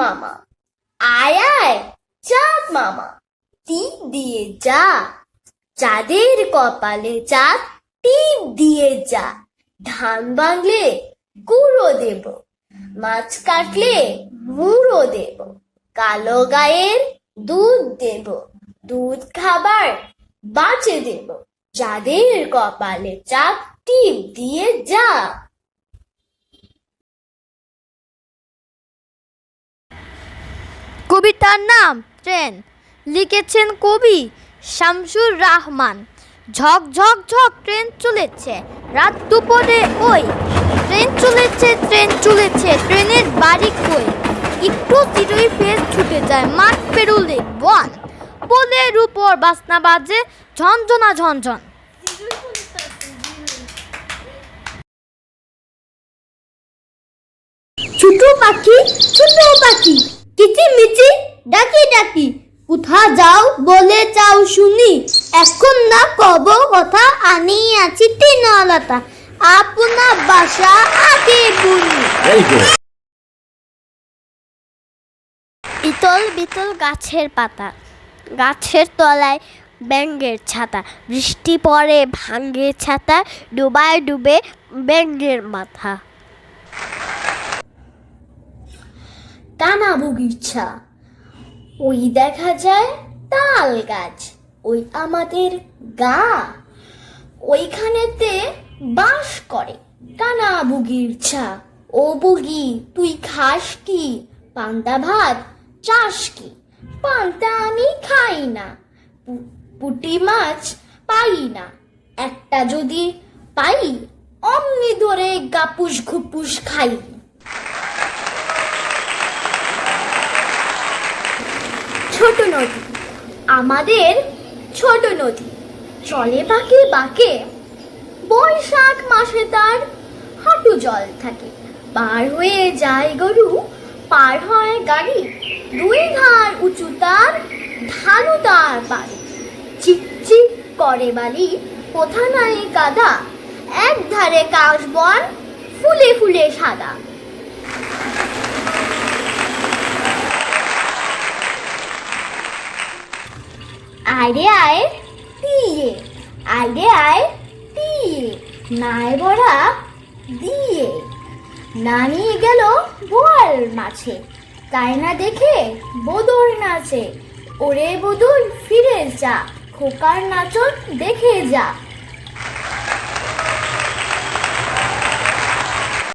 মামা, আয় আয় চাঁদ মামা, টিপ দিয়ে যা, চাঁদের কপালে চাঁদ টিপ দিয়ে যা। ধান ভাঙলে গুঁড়ো দেব, মাছ কাটলে মুড়ো দেব, কালো গায়ের দুধ দেব, দুধ খাবার বাঁচে দেব, চাঁদের কপালে চাঁদ টিপ দিয়ে যা। কবিতার নাম ট্রেন, লিখেছেন কবি শামসুর রাহমান। ঝক ঝক ঝক ট্রেন চলেছে রাত দুপুরে, ওই ট্রেন চলেছে ট্রেন চলেছে, ট্রেনের বাড়ি কই? একটু চিরই ফের ছুটে যায় মাঠ পেরুলে বন, পোলের উপর বাজনা বাজে ঝনঝনা ঝনঝন। ছোট পাখি ছোট পাখি, কিচিমিচি ডাকি ডাকি, কোথা যাও বলে যাও শুনি, এখন না কব কথা আনি আছি তিনলতা, আপনা বাসা আগে বুনি। ইতল বিতল গাছের পাতা, গাছের তলায় ব্যাঙের ছাতা, বৃষ্টি পড়ে ভাঙ্গে ছাতা, ডুবায় ডুবে ব্যাঙের মাথা। টানা বগিচা, ওই দেখা যায় তাল গাছ, ওই আমাদের গা, ওইখানেতে বাস করে টানা বগিচা। ও বগি তুই খাস কি, পান্তা ভাত চাস কি? পান্তা আমি খাই না, পুঁটি মাছ পাই না, একটা যদি পাই অমনি ধরে গাপুস ঘুপুস খাই। ছোট নদী, আমাদের ছোট নদী, চলে বাঁকে বাঁকে, বৈশাখ মাসে তার হাঁটু জল থাকে, পার হয়ে যায় গরু, পার হয় গাড়ি, দুই ধার উঁচু তার, ঢালু তার বাড়ি, চিকচিক করে বালি, কোথা নাই কাদা, এক ধারে কাশবন ফুলে ফুলে সাদা। আরে আয় দিয়ে, আরে আয় দিয়ে, নাই ভরা দিয়ে, না নিয়ে গেল বোয়াল মাছে, তাই না দেখে বদর নাচে, ওরে বদর ফিরে যা, খোকার নাচন দেখে যা।